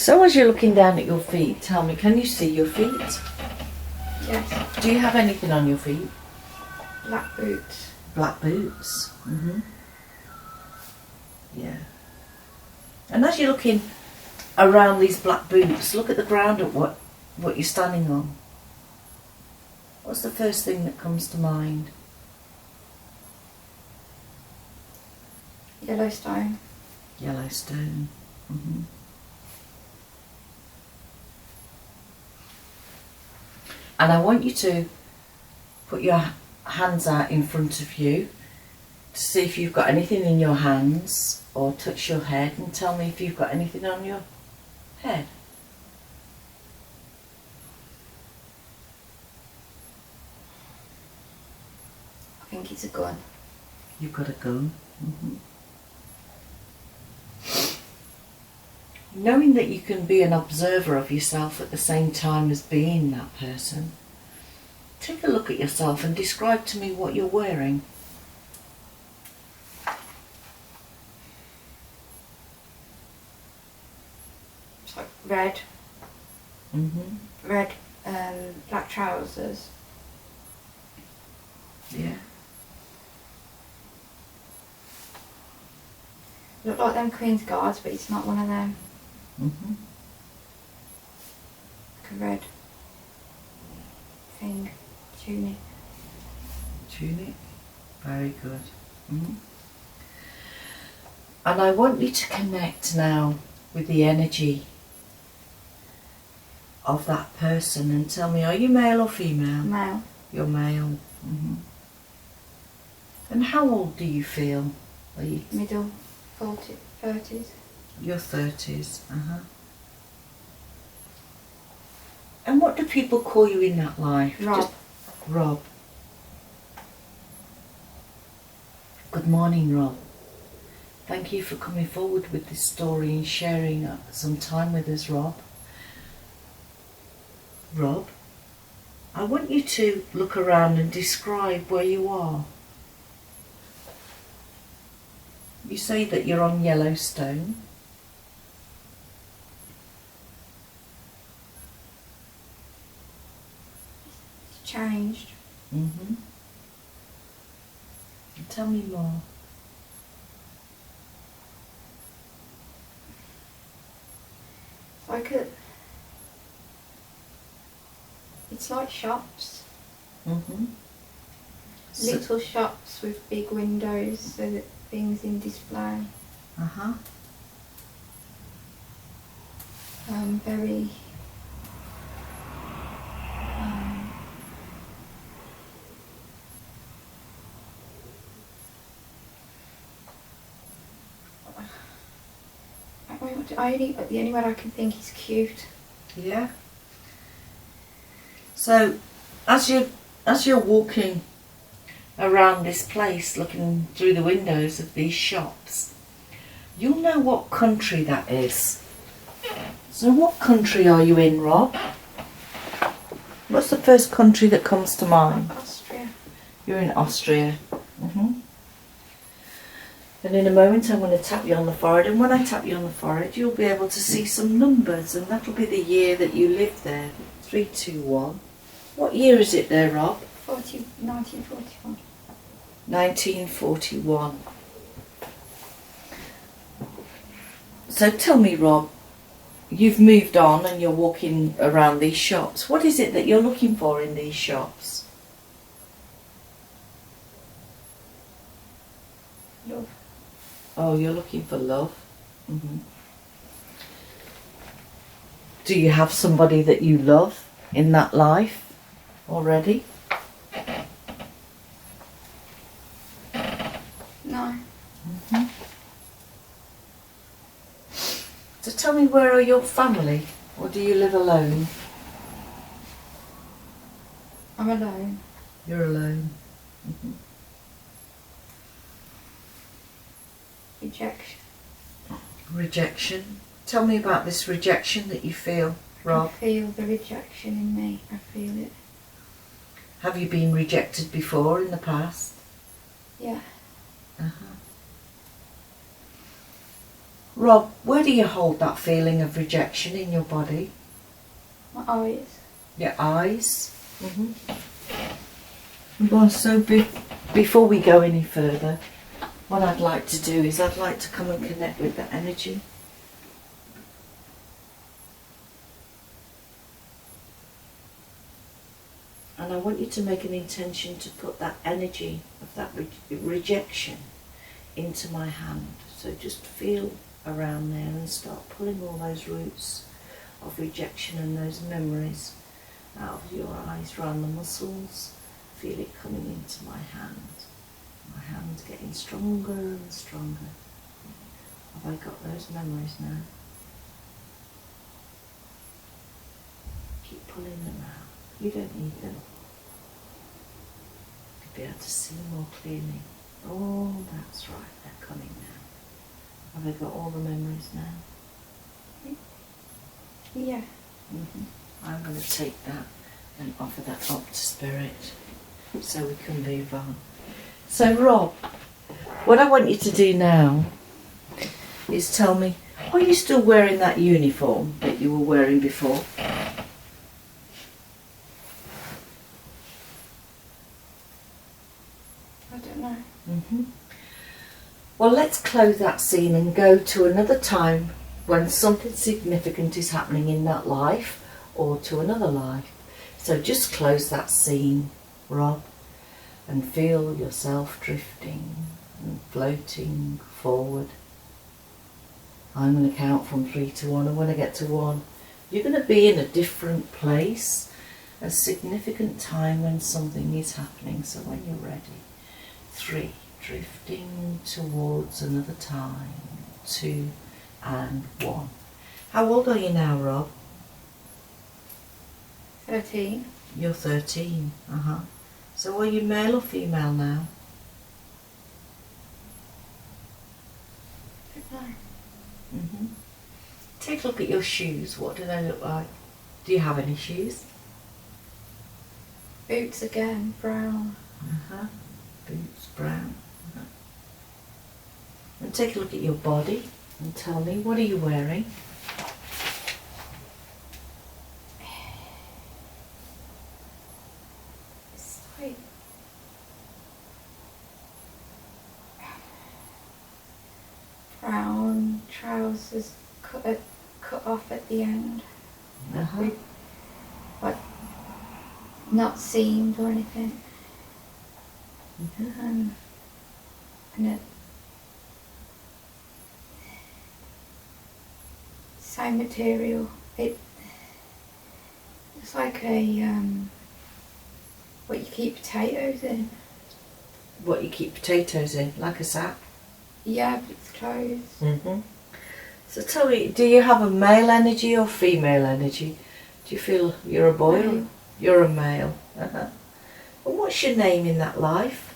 So as you're looking down at your feet, tell me, can you see your feet? Yes. Do you have anything on your feet? Black boots. Black boots. Yeah. And as you're looking around these black boots, look at the ground at what you're standing on. What's the first thing that comes to mind? Yellowstone. Yellowstone. And I want you to put your hands out in front of you to see if you've got anything in your hands, or touch your head and tell me if you've got anything on your head. I think it's a gun. You've got a gun. Knowing that you can be an observer of yourself at the same time as being that person, take a look at yourself and describe to me what you're wearing. It's like red. Red, black trousers. Yeah. Look like them Queen's Guards, but it's not one of them. Like a red thing, tunic. Tunic. Very good. And I want you to connect now with the energy of that person and tell me, are you male or female? Male. You're male. And how old do you feel? Are you Middle 30s. Your 30s. And what do people call you in that life? Rob. Rob. Good morning, Rob. Thank you for coming forward with this story and sharing some time with us, Rob. Rob, I want you to look around and describe where you are. You say that you're on Yellowstone. It's changed. Tell me more. It's like shops. So, Little shops with big windows so that things in display. Very the only word I can think is cute. yeah. So, as you're walking around this place, looking through the windows of these shops, you'll know what country that is. So, what country are you in, Rob? What's the first country that comes to mind? Austria. You're in Austria. And in a moment I'm going to tap you on the forehead, and when I tap you on the forehead you'll be able to see some numbers, and that'll be the year that you lived there. 321. What year is it there, Rob? 1941. 1941. So tell me, Rob, you've moved on and you're walking around these shops. What is it that you're looking for in these shops? Love. Oh, you're looking for love. Do you have somebody that you love in that life already? No. So tell me, where are your family? Or do you live alone? I'm alone. You're alone. Rejection. Rejection. Tell me about this rejection that you feel, Rob. I feel the rejection in me. I feel it. Have you been rejected before in the past? Yeah. Rob, where do you hold that feeling of rejection in your body? My eyes. Your eyes? Well, so before we go any further, what I'd like to do is I'd like to come and connect with that energy. And I want you to make an intention to put that energy of that rejection into my hand. So just feel around there and start pulling all those roots of rejection and those memories out of your eyes, around the muscles. Feel it coming into my hand. My hand's getting stronger and stronger. Have I got those memories now? Keep pulling them out. You don't need them. You'll be able to see more clearly. Oh, that's right, they're coming now. Have I got all the memories now? Yeah. I'm going to take that and offer that up to Spirit so we can move on. So Rob, what I want you to do now is tell me, are you still wearing that uniform that you were wearing before? I don't know. Well, let's close that scene and go to another time when something significant is happening in that life or to another life. So just close that scene, Rob, and feel yourself drifting and floating forward. I'm going to count from 3 to 1, and when I get to 1, you're going to be in a different place, a significant time when something is happening. So when you're ready, 3, drifting towards another time, 2 and 1. How old are you now, Rob? 13. You're 13. So are you male or female now? No. Take a look at your shoes. What do they look like? Do you have any shoes? Boots again, brown. Boots, brown. And take a look at your body and tell me, what are you wearing? It's like brown trousers cut off at the end. Like not seamed or anything. And it same material. It's like a what you keep potatoes in. What you keep potatoes in, like a sack? Yeah, but it's clothes. So tell me, do you have a male energy or female energy? Do you feel you're a boy or you're a male? And what's your name in that life?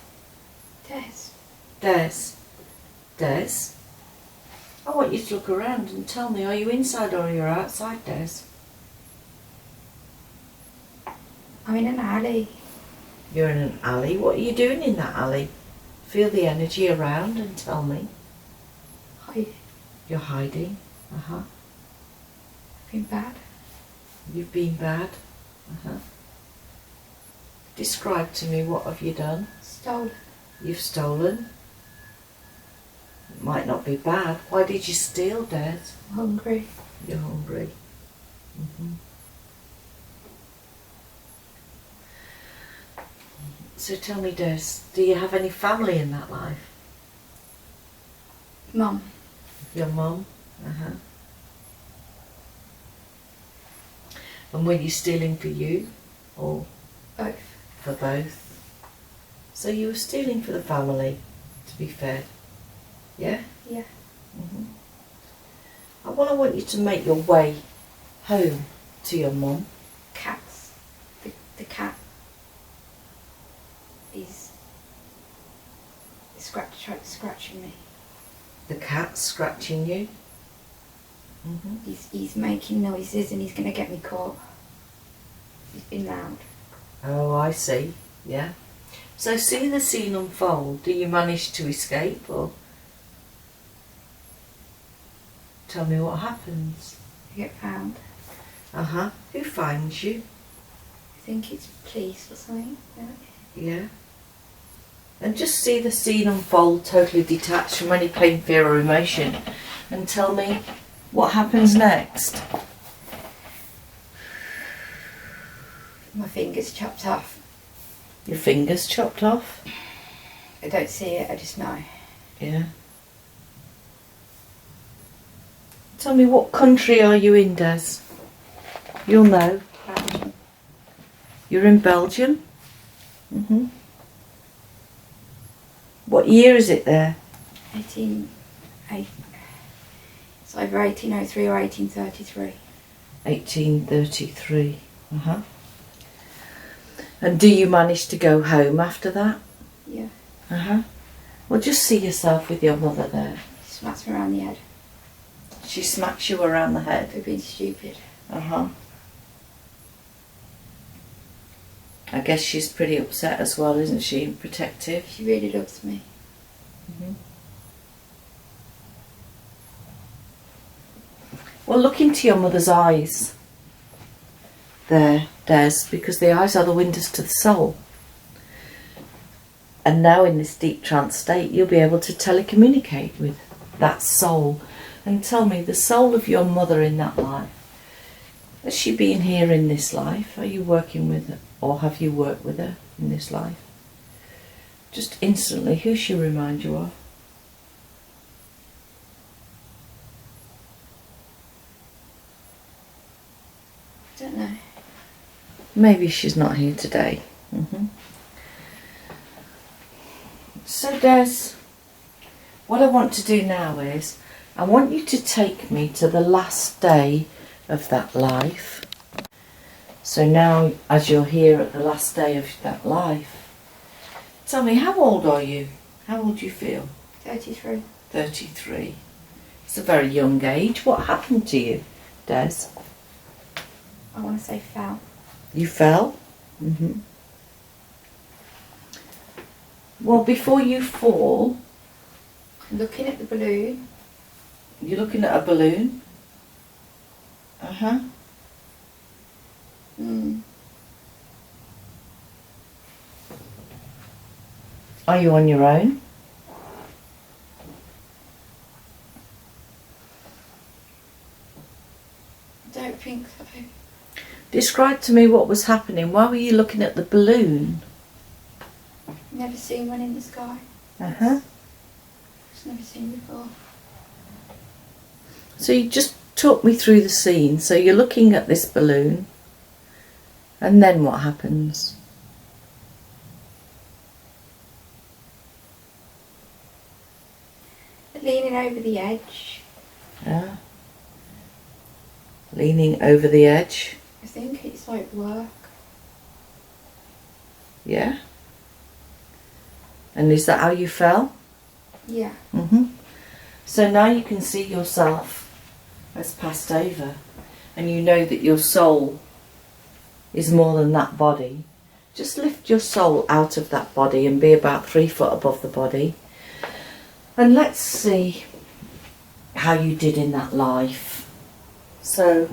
Des. Des. I want you to look around and tell me, are you inside or are you outside, Des? I'm in an alley. You're in an alley. What are you doing in that alley? Feel the energy around and tell me. Hiding. You're hiding. I've been bad. You've been bad. Describe to me, what have you done? Stolen. You've stolen. It might not be bad. Why did you steal, Des? I'm hungry. You're hungry. So tell me, Des, do you have any family in that life? Mum. Your mum? And were you stealing for you or Both. for both? So you were stealing for the family to be fed, yeah? Yeah. Well, I want you to make your way home to your mum. Cats. The cat is scratching me. The cat's scratching you? He's making noises and he's going to get me caught. He's been loud. Oh, I see, yeah. So see the scene unfold. Do you manage to escape or? Tell me what happens. I get found. Uh-huh. Who finds you? I think it's police or something. Yeah. And just see the scene unfold, totally detached from any pain, fear or emotion. And tell me what happens next. My finger's chopped off. Your finger's chopped off? I don't see it, I just know. Yeah. Tell me, what country are you in, Des? You'll know. Belgium. You're in Belgium? Mm-hmm. What year is it there? It's either 1803 or 1833. 1833. Uh-huh. And do you manage to go home after that? Yeah. Uh-huh. Well, just see yourself with your mother there. She smacks me around the head. She smacks you around the head. For being stupid. Uh-huh. I guess she's pretty upset as well, isn't she? And protective. She really loves me. Mm-hmm. Well, look into your mother's eyes there, Des, because the eyes are the windows to the soul. And now in this deep trance state, you'll be able to telecommunicate with that soul. And tell me, the soul of your mother in that life, has she been here in this life? Are you working with her, or have you worked with her in this life? Just instantly, who she remind you of? I don't know. Maybe she's not here today. Mm-hmm. So Des, what I want to do now is, I want you to take me to the last day of that life. So now, as you're here at the last day of that life, tell me, how old are you? How old do you feel? 33. 33. It's a very young age. What happened to you, Des? I want to say fell. You fell? Mm-hmm. Well, before you fall, Looking at the balloon. you're looking at a balloon. Uh-huh. Are you on your own? I don't think so. Describe to me what was happening. Why were you looking at the balloon? Never seen one in the sky. Uh-huh. Just never seen before. So you just talk me through the scene. So you're looking at this balloon, and then what happens? Leaning over the edge. Yeah. Leaning over the edge. I think it's like work. Yeah. And is that how you fell? Yeah. Mm-hmm. So now you can see yourself as passed over, and you know that your soul is more than that body. Just lift your soul out of that body and be about 3 foot above the body. And let's see how you did in that life. So,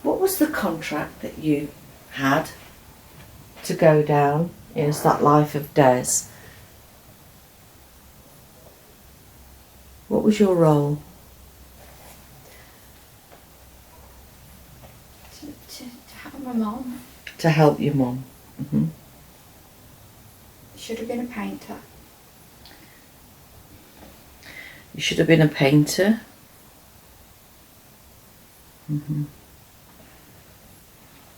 what was the contract that you had to go down as that life of Des? What was your role? To help my mum. To help your mum. Mm-hmm. Should have been a painter. You should have been a painter. Mm-hmm.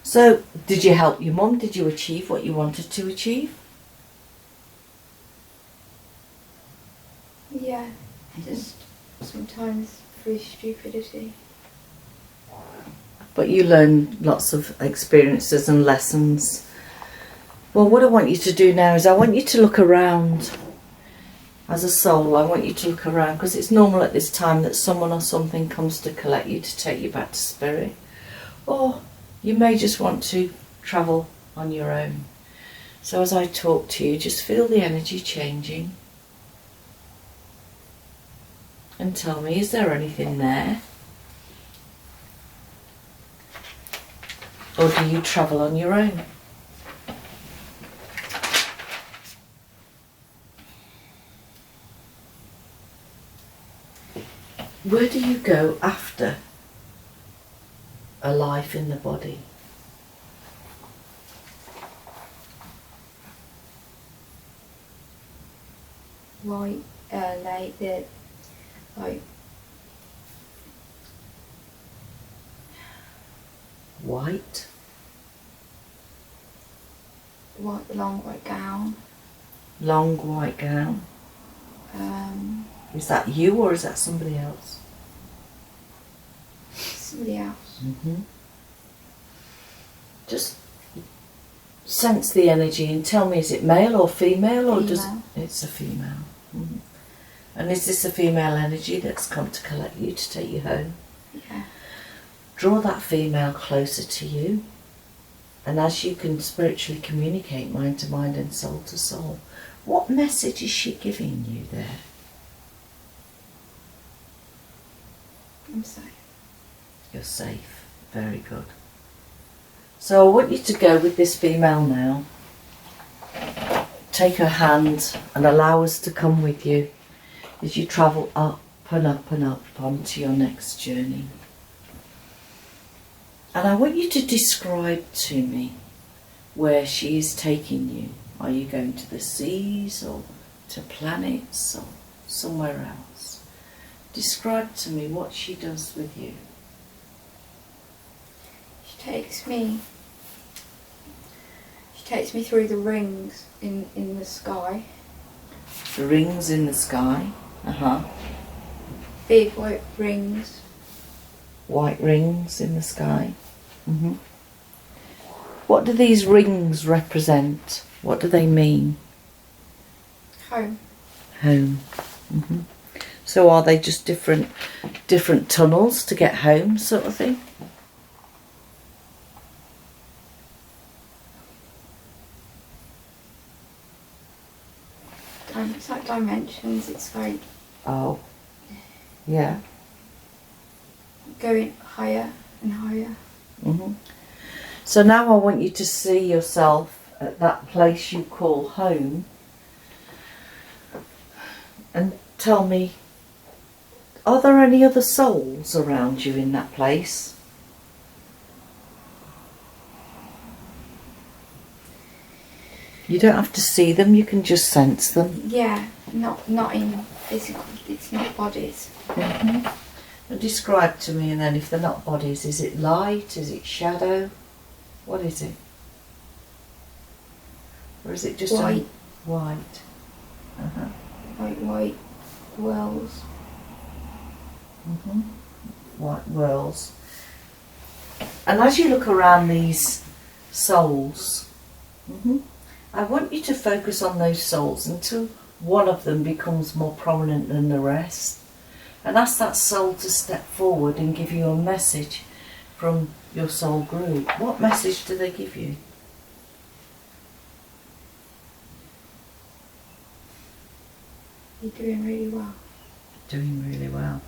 So, did you help your mum? Did you achieve what you wanted to achieve? Yeah. Just sometimes through stupidity. But you learn lots of experiences and lessons. Well, what I want you to do now is I want you to look around. As a soul, I want you to look around, because it's normal at this time that someone or something comes to collect you, to take you back to spirit. Or you may just want to travel on your own. So as I talk to you, just feel the energy changing. And tell me, is there anything there? Or do you travel on your own? Where do you go after a life in the body? White, like White? long white gown. Long white gown? Is that you or is that somebody else? Somebody else. Just sense the energy and tell me, is it male or female? Or does Female. it's a female? And is this a female energy that's come to collect you, to take you home? Yeah. Draw that female closer to you, and as you can spiritually communicate mind to mind and soul to soul, what message is she giving you there? I'm safe. You're safe. Very good. So I want you to go with this female now. Take her hand and allow us to come with you as you travel up and up and up onto your next journey. And I want you to describe to me where she is taking you. Are you going to the seas or to planets or somewhere else? Describe to me what she does with you. She takes me through the rings in the sky. The rings in the sky. Big white rings. White rings in the sky. What do these rings represent? What do they mean? Home. Home. So are they just different tunnels to get home, sort of thing? It's like dimensions. It's like Oh, yeah. going higher and higher. So now I want you to see yourself at that place you call home, and tell me, are there any other souls around you in that place? You don't have to see them, you can just sense them. Yeah, not in physical. It's not bodies. And describe to me, and then if they're not bodies, is it light? Is it shadow? What is it? Or is it just White. White? Like white wells. White whirls. And as you look around these souls, I want you to focus on those souls until one of them becomes more prominent than the rest. And ask that soul to step forward and give you a message from your soul group. What message do they give you? You're doing really well. Doing really well.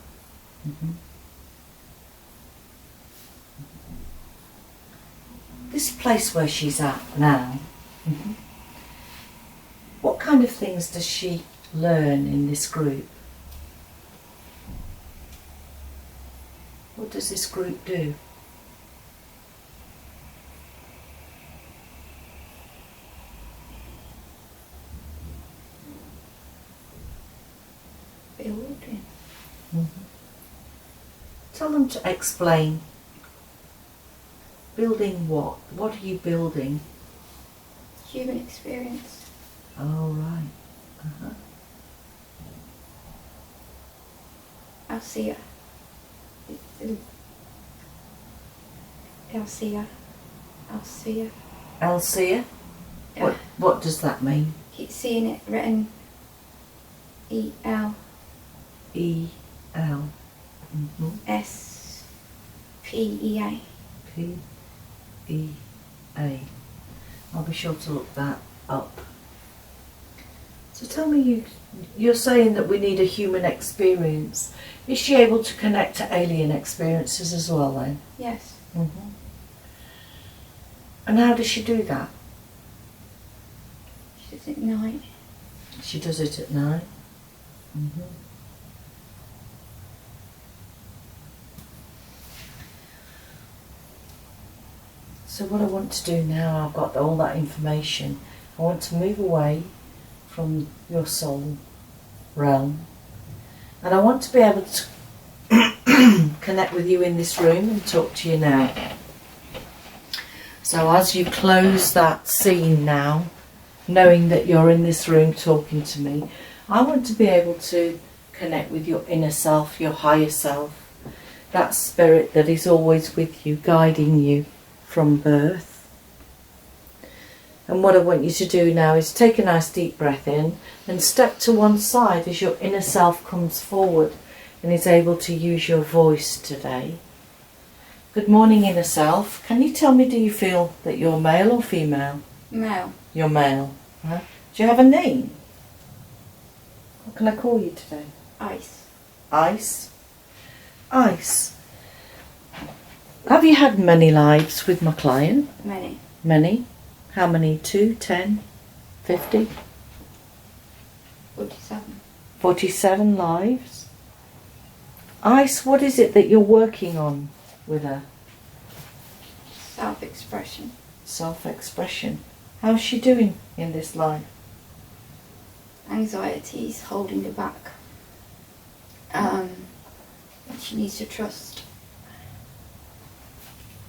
This place where she's at now, what kind of things does she learn in this group? What does this group do? Building. Tell them to explain. Building what? What are you building? Human experience. Oh, right. Alcea. Alcea. Alcea. Alcea? Yeah. What does that mean? Keep seeing it written E-L. E-L. S-P-E-A. P-E-A. I'll be sure to look that up. So tell me, you're saying that we need a human experience. Is she able to connect to alien experiences as well then? Yes. Mm-hmm. And how does she do that? She does it at night. She does it at night. Mm-hmm. So what I want to do now, I've got all that information, I want to move away from your soul realm, and I want to be able to connect with you in this room and talk to you now. So as you close that scene now, knowing that you're in this room talking to me, I want to be able to connect with your inner self, your higher self, that spirit that is always with you, guiding you from birth. And what I want you to do now is take a nice deep breath in and step to one side as your inner self comes forward and is able to use your voice today. Good morning, inner self. Can you tell me, do you feel that you're male or female? Male. You're male. Right? Do you have a name? What can I call you today? Ice. Ice? Ice. Have you had many lives with my client? Many. Many? How many? 2, 10, 50? 47. 47 lives? Ice, what is it that you're working on with her? Self-expression. Self-expression. How's she doing in this life? Anxieties holding her back. She needs to trust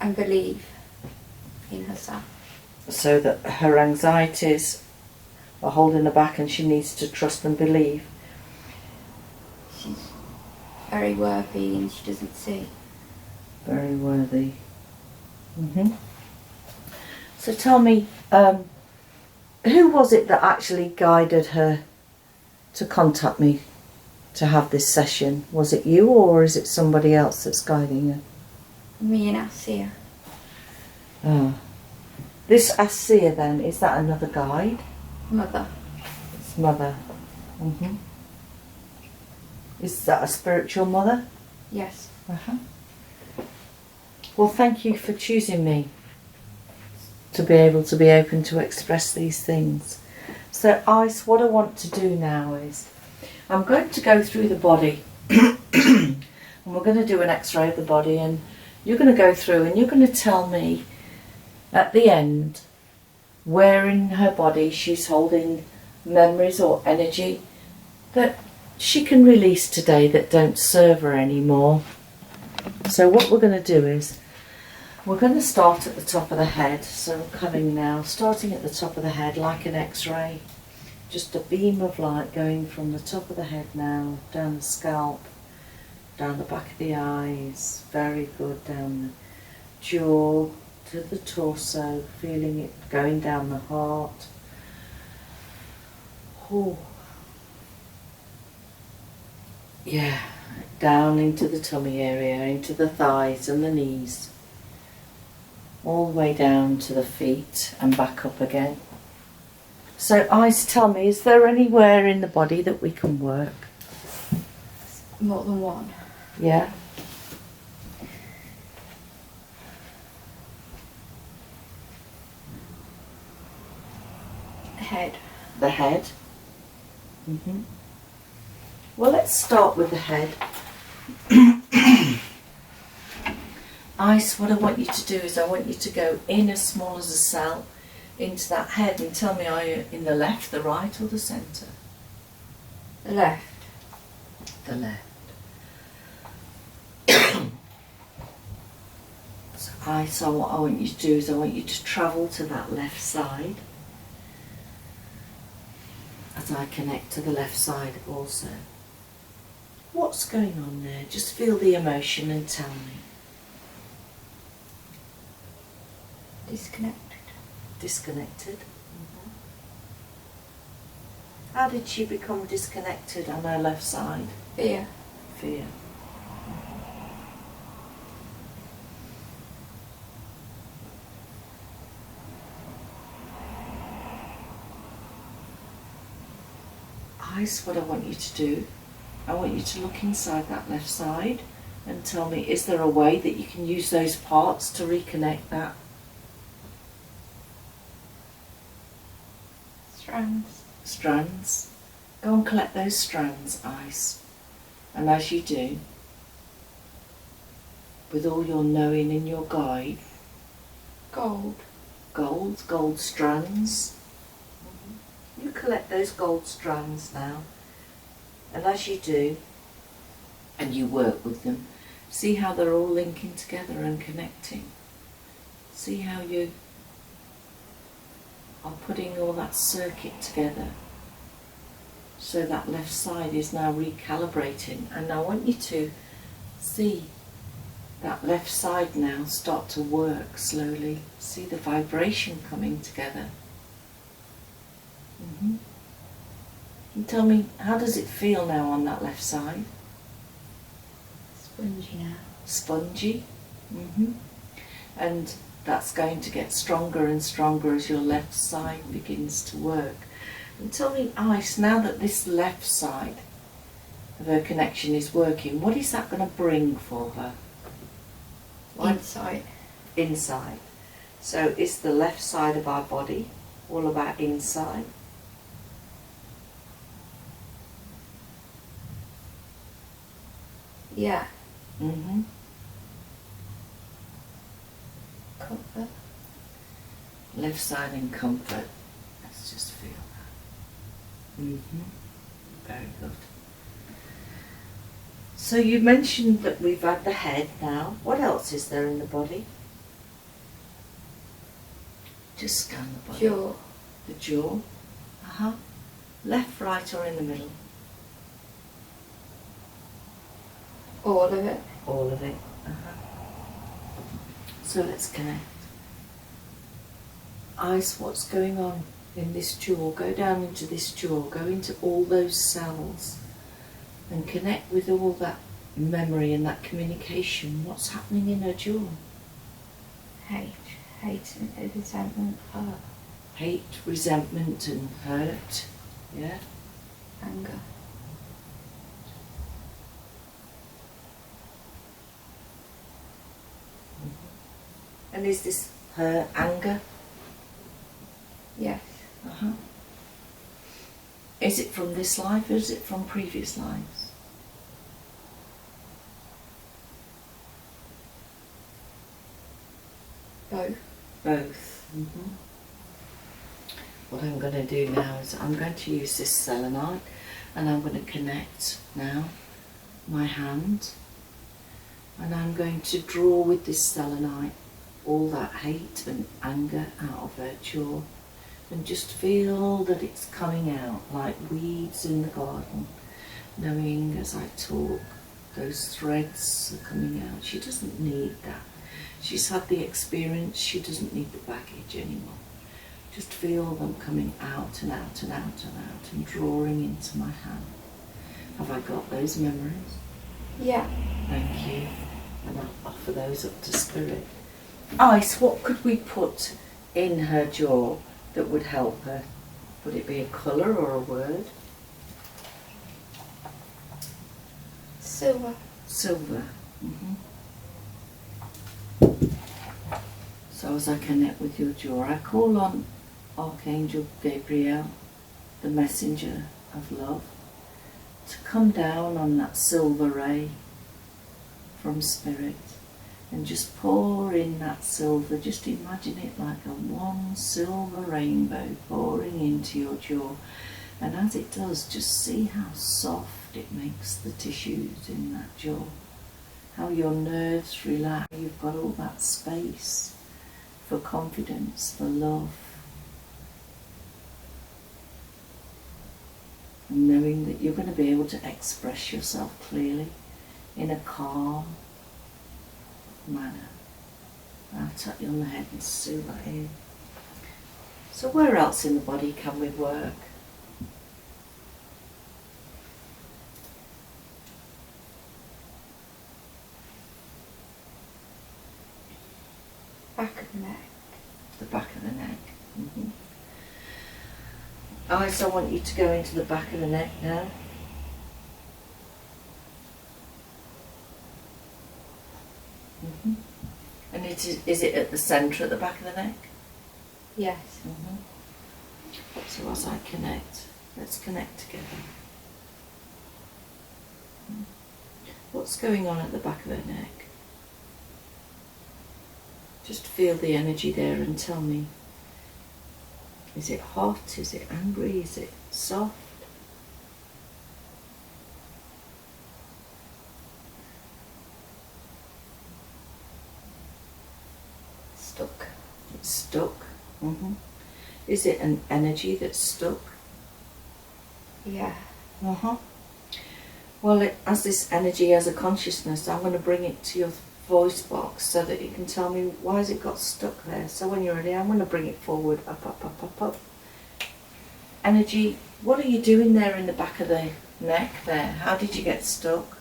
and believe in herself. So that her anxieties are holding her back and she needs to trust and believe. She's very worthy and she doesn't see. Very worthy. So tell me, who was it that actually guided her to contact me to have this session? Was it you, or is it somebody else that's guiding her? Me and Asia. This Asia then, is that another guide? Mother. It's mother. Is that a spiritual mother? Yes. Well, thank you for choosing me to be able to be open to express these things. So Ice, what I want to do now is I'm going to go through the body and we're going to do an x-ray of the body, and you're going to go through and you're going to tell me at the end where in her body she's holding memories or energy that she can release today that don't serve her anymore. So what we're going to do is we're going to start at the top of the head. So I'm coming now, starting at the top of the head like an x-ray. Just a beam of light going from the top of the head now, down the scalp, down the back of the eyes, very good, down the jaw to the torso, feeling it going down the heart. Oh. Yeah, down into the tummy area, into the thighs and the knees, all the way down to the feet and back up again. So Ice, tell me, is there anywhere in the body that we can work? More than one. Yeah? Head. The head? Well, let's start with the head. Ice, what I want you to do is I want you to go in as small as a cell into that head and tell me, are you in the left, the right or the centre? The left. The left. So what I want you to do is I want you to travel to that left side as I connect to the left side also. What's going on there? Just feel the emotion and tell me. Disconnected. Disconnected. How did she become disconnected on her left side? Fear. Fear. Ice, what I want you to do, I want you to look inside that left side and tell me, is there a way that you can use those parts to reconnect that? Strands. Go and collect those strands, Ice. And as you do, with all your knowing and your guide, gold strands. You collect those gold strands now. And as you do, and you work with them, see how they're all linking together and connecting. See how you are putting all that circuit together. So that left side is now recalibrating. And I want you to see that left side now start to work slowly. See the vibration coming together. And tell me, how does it feel now on that left side? Spongy now. Spongy. And that's going to get stronger and stronger as your left side begins to work. And tell me, Ice, now that this left side of her connection is working, what is that going to bring for her? Insight. Insight. So is the left side of our body all about insight? Yeah. Comfort. Left side in comfort. Let's just feel that. Very good. So you mentioned that we've had the head now. What else is there in the body? Just scan the body. Jaw. The jaw. Left, right, or in the middle? All of it. All of it. So let's connect. Ice, what's going on in this jaw? Go down into this jaw. Go into all those cells and connect with all that memory and that communication. What's happening in her jaw? Hate and resentment, hurt. Hate, resentment and hurt. Yeah. Anger. And is this her anger? Yes. Is it from this life or is it from previous lives? Both. Both. What I'm going to do now is I'm going to use this selenite and I'm going to connect now my hand, and I'm going to draw with this selenite all that hate and anger out of her jaw, and just feel that it's coming out like weeds in the garden, knowing as I talk those threads are coming out. She doesn't need that. She's had the experience, she doesn't need the baggage anymore. Just feel them coming out and out and out and out and drawing into my hand. Have I got those memories? Yeah. Thank you. And I'll offer those up to Spirit. Ice, what could we put in her jaw that would help her? Would it be a colour or a word? Silver. Silver. So as I connect with your jaw, I call on Archangel Gabriel, the messenger of love, to come down on that silver ray from Spirit and just pour in that silver. Just imagine it like a one silver rainbow pouring into your jaw, and as it does, just see how soft it makes the tissues in that jaw, how your nerves relax. You've got all that space for confidence, for love, and knowing that you're going to be able to express yourself clearly in a calm manner. I'll tap you on the head and soothe that in. So where else in the body can we work? Back of the neck. The back of the neck. eyes, I want you to go into the back of the neck now. And is it at the centre at the back of the neck? Yes. So as I connect, let's connect together. What's going on at the back of her neck? Just feel the energy there and tell me. Is it hot? Is it angry? Is it soft? Stuck. It's stuck. Is it an energy that's stuck? Yeah. Well, as this energy has a consciousness, I'm going to bring it to your voice box so that you can tell me why has it got stuck there. So when you're ready, I'm going to bring it forward, up, up, up, up, up. Energy, what are you doing there in the back of the neck there? How did you get stuck?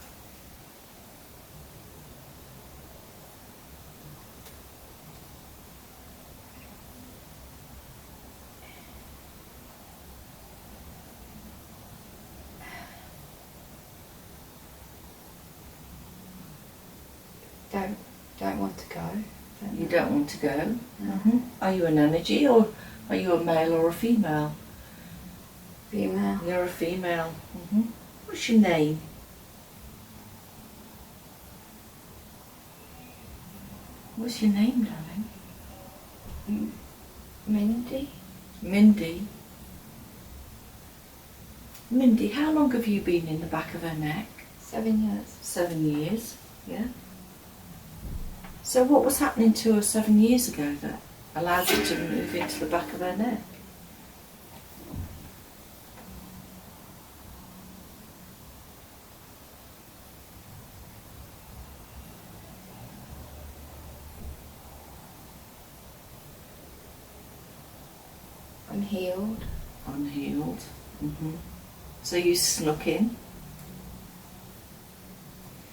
Don't want to go. You don't want to go? Are you an energy, or are you a male or a female? Female. You're a female. What's your name? What's your name, darling? Mindy. Mindy. Mindy, how long have you been in the back of her neck? 7 years. 7 years, yeah. So what was happening to her 7 years ago that allowed you to move into the back of her neck? Unhealed. Unhealed. So you snuck in?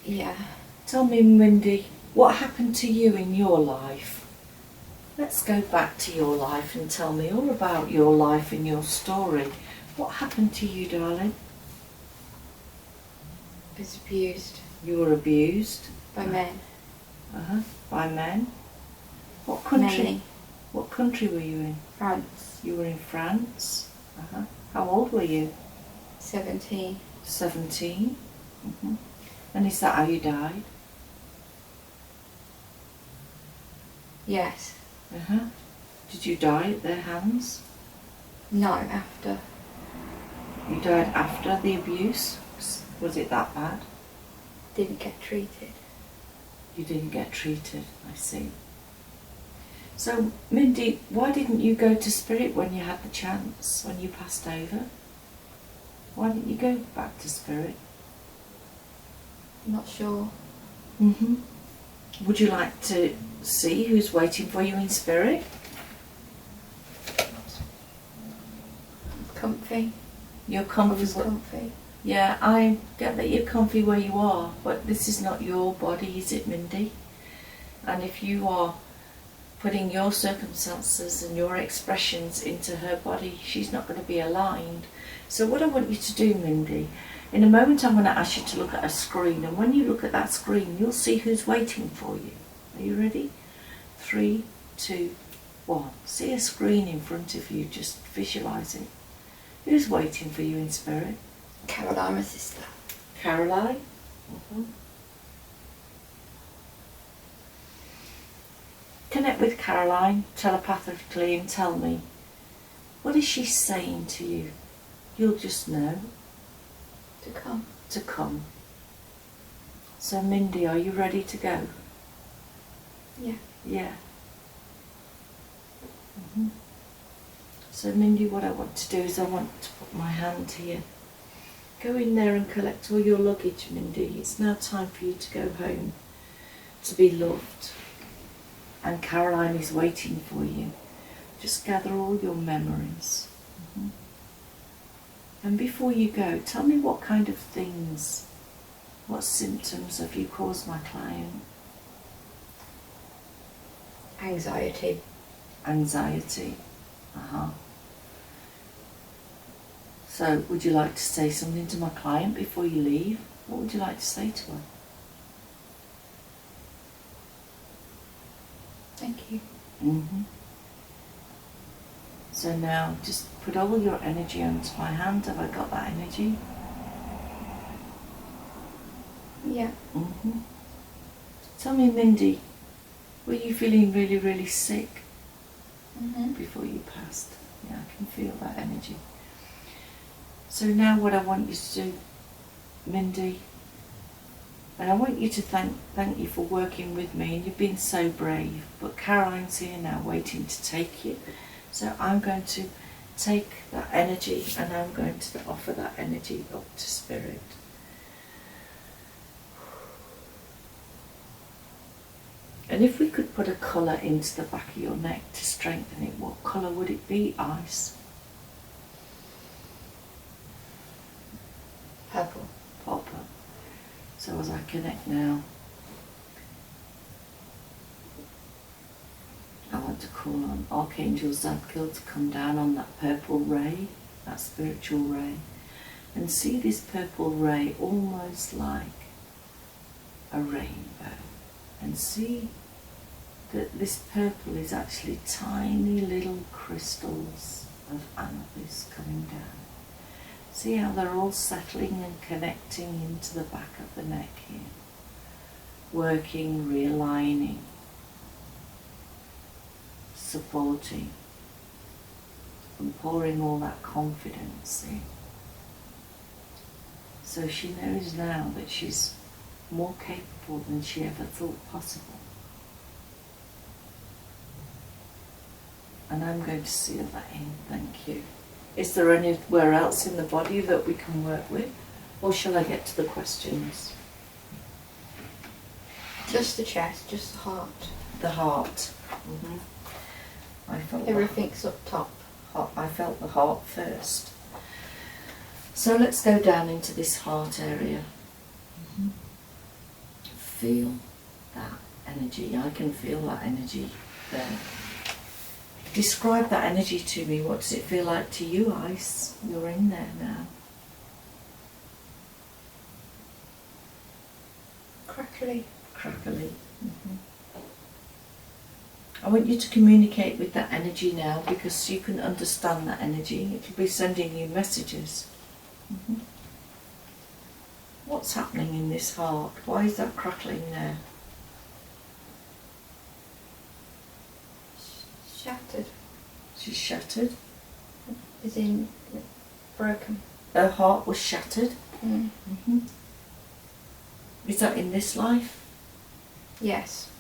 Yeah. Tell me, Mindy, what happened to you in your life? Let's go back to your life and tell me all about your life and your story. What happened to you, darling? I was abused. You were abused? By men. By men? What country? Many. What country were you in? France. You were in France? How old were you? 17. 17? And is that how you died? Yes. Did you die at their hands? No, after. You died after the abuse? Was it that bad? Didn't get treated. You didn't get treated, I see. So, Mindy, why didn't you go to Spirit when you had the chance, when you passed over? Why didn't you go back to Spirit? Not sure. Would you like to see who's waiting for you in Spirit? Comfy. You're I comfy. was comfy. Yeah, I get that you're comfy where you are, but this is not your body, is it, Mindy? And if you are putting your circumstances and your expressions into her body, she's not going to be aligned. So what I want you to do, Mindy, in a moment I'm going to ask you to look at a screen, and when you look at that screen, you'll see who's waiting for you. Are you ready? 3, 2, 1. See a screen in front of you, just visualise it. Who's waiting for you in Spirit? Caroline, my sister. Caroline? Connect with Caroline telepathically and tell me, what is she saying to you? You'll just know. To come. To come. So Mindy, are you ready to go? Yeah. Yeah. So Mindy, what I want to do is I want to put my hand here. Go in there and collect all your luggage, Mindy. It's now time for you to go home, to be loved. And Caroline is waiting for you. Just gather all your memories. And before you go, tell me what kind of things, what symptoms have you caused my client? Anxiety. Anxiety. So would you like to say something to my client before you leave? What would you like to say to her? Thank you. So now just put all your energy onto my hand. Have I got that energy? Yeah. Tell me, Mindy, were you feeling really, really sick before you passed? Yeah, I can feel that energy. So now what I want you to do, Mindy, and I want you to thank you for working with me, and you've been so brave, but Caroline's here now waiting to take you. So I'm going to take that energy and I'm going to offer that energy up to Spirit. And if we could put a colour into the back of your neck to strengthen it, what colour would it be, Ice? Purple. Purple. So as I connect now, I want to call on Archangel Zadkiel to come down on that purple ray, that spiritual ray, and see this purple ray almost like a rainbow. And see that this purple is actually tiny little crystals of amethyst coming down. See how they're all settling and connecting into the back of the neck here. Working, realigning, supporting, and pouring all that confidence in. So she knows now that she's more capable than she ever thought possible. And I'm going to seal that in, thank you. Is there anywhere else in the body that we can work with? Or shall I get to the questions? Just the chest, just the heart. The heart. I felt Everything's up top. I felt the heart first. So let's go down into this heart area. Feel that energy. I can feel that energy there. Describe that energy to me. What does it feel like to you, Ice? You're in there now. Crackly. Crackly. I want you to communicate with that energy now, because you can understand that energy. It will be sending you messages. What's happening in this heart? Why is that crackling there? Shattered. She's shattered. As in broken. Her heart was shattered. Is that in this life? Yes.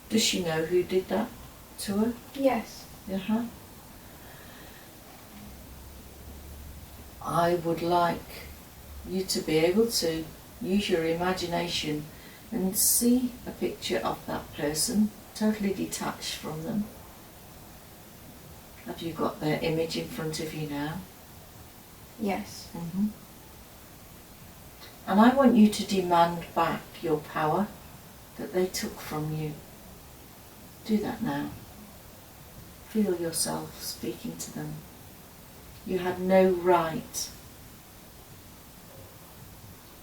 Does she know who did that to her? Yes. I would like you to be able to use your imagination and see a picture of that person, totally detached from them. Have you got their image in front of you now? Yes. And I want you to demand back your power that they took from you. Do that now. Feel yourself speaking to them. You had no right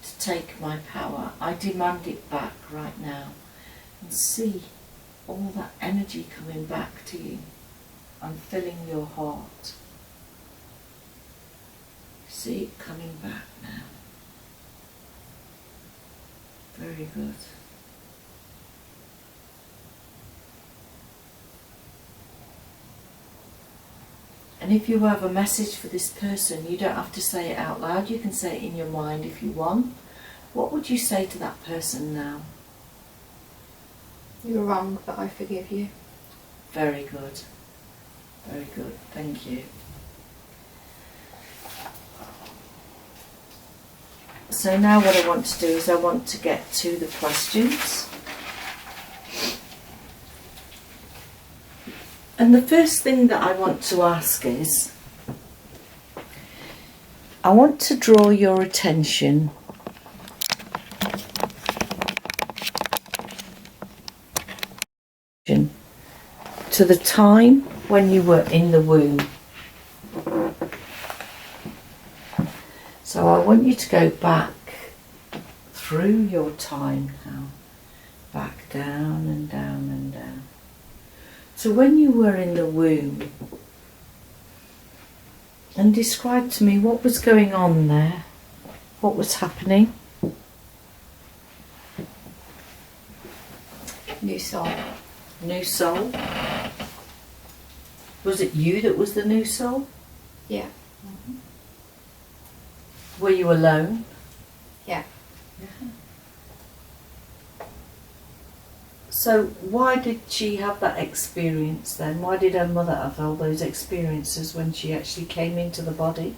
to take my power. I demand it back right now. And see all that energy coming back to you and filling your heart. See it coming back now. Very good. And if you have a message for this person, you don't have to say it out loud. You can say it in your mind if you want. What would you say to that person now? You were wrong, but I forgive you. Very good. Very good. Thank you. So now what I want to do is I want to get to the questions. And the first thing that I want to ask is, I want to draw your attention to the time when you were in the womb. So I want you to go back through your time now. Back down and down and down. So when you were in the womb, and describe to me what was going on there, what was happening. New soul. New soul. Was it you that was the new soul? Yeah. Were you alone? Yeah. So why did she have that experience then? Why did her mother have all those experiences when she actually came into the body?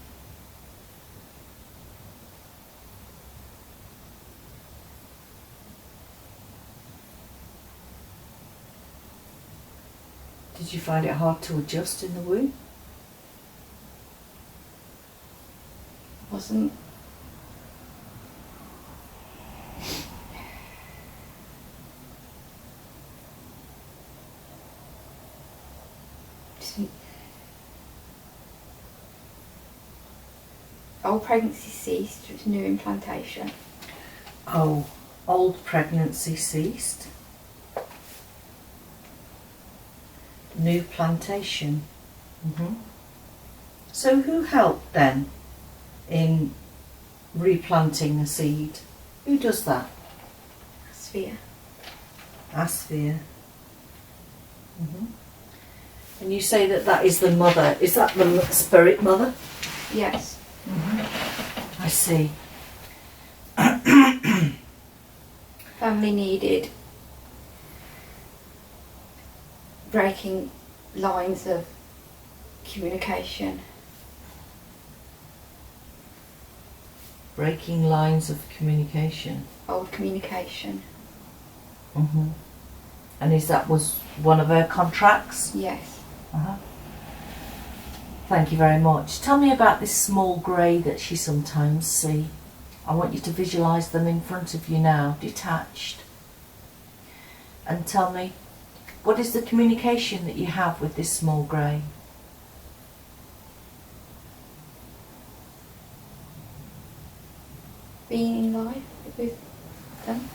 Did you find it hard to adjust in the womb? Wasn't. Old pregnancy ceased, it was new implantation. Oh, old pregnancy ceased. New plantation. So who helped then in replanting a seed? Who does that? Sphere. Asphere. And you say that that is the mother. Is that the spirit mother? Yes. I see. Family needed breaking lines of communication. Breaking lines of communication. Old communication. And was one of her contracts? Yes. Thank you very much. Tell me about this small grey that she sometimes see. I want you to visualise them in front of you now, detached. And tell me, what is the communication that you have with this small grey? Being in life with them.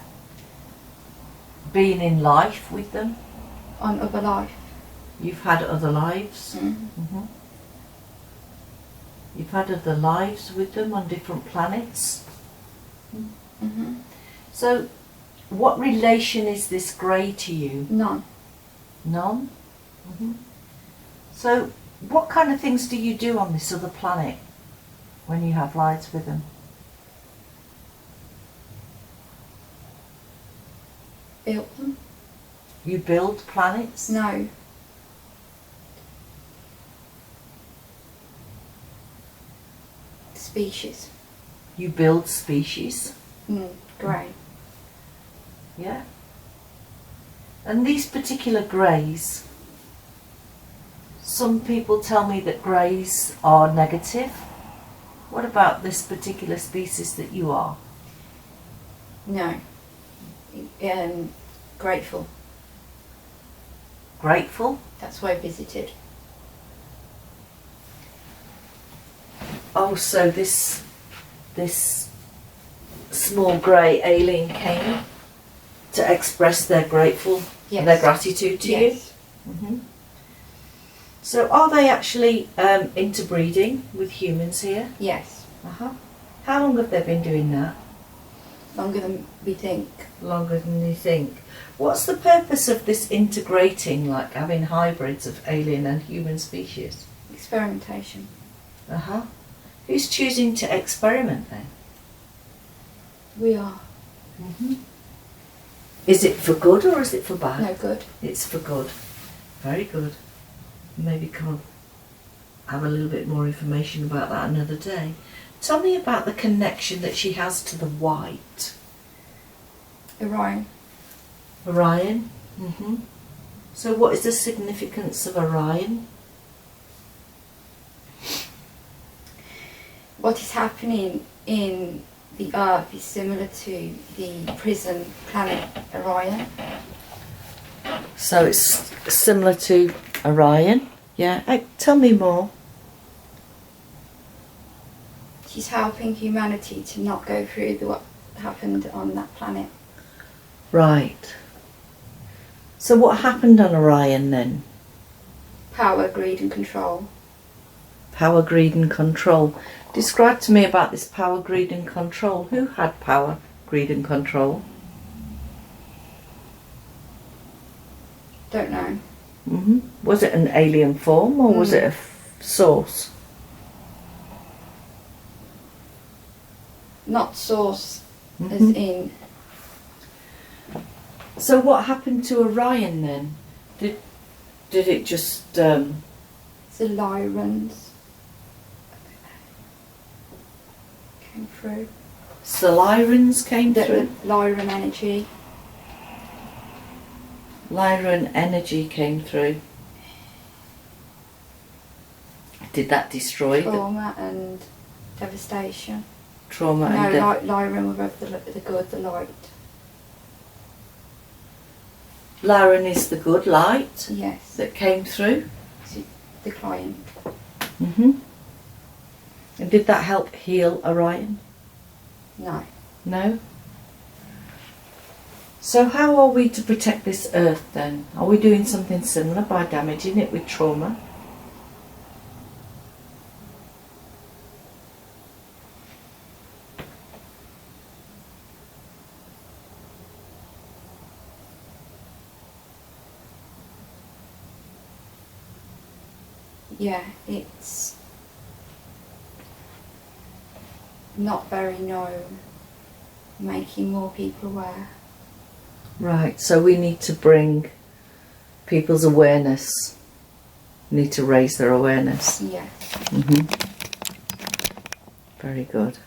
Being in life with them? On other life. You've had other lives? You've had other lives with them on different planets? So, what relation is this grey to you? None. None? So, what kind of things do you do on this other planet when you have lives with them? Built them? You build planets? No. Species. You build species? Grey. Yeah. And these particular greys, some people tell me that greys are negative. What about this particular species that you are? No. Grateful. Grateful? That's why I visited. Oh, so this small grey alien came to express their their gratitude to you? So are they actually interbreeding with humans here? Yes. How long have they been doing that? Longer than we think. Longer than you think. What's the purpose of this integrating, like having hybrids of alien and human species? Experimentation. Who's choosing to experiment then? We are. Is it for good or is it for bad? No good. It's for good. Very good. Maybe come have a little bit more information about that another day. Tell me about the connection that she has to the white. Orion. Orion? So what is the significance of Orion? What is happening in the Earth is similar to the prison planet Orion. So it's similar to Orion? Yeah. Tell me more. She's helping humanity to not go through what happened on that planet. Right. So what happened on Orion then? Power, greed and control. Power, greed and control. Describe to me about this power, greed and control. Who had power, greed and control? Don't know. Was it an alien form or was it a source? Not source, as in... So what happened to Orion then? Did it just... The Lyrans came through. Solyrans came The through? Lyran energy. Lyran energy came through. Did that destroy Trauma and devastation. trauma No, and Lyran were of the good, the light. Lyran is the good light Yes. that came through? The client. And did that help heal Orion? No. No? So how are we to protect this earth then? Are we doing something similar by damaging it with trauma? Yeah, it's not very known. Making more people aware. Right, so we need to bring people's awareness. We need to raise their awareness. Yes. Very good.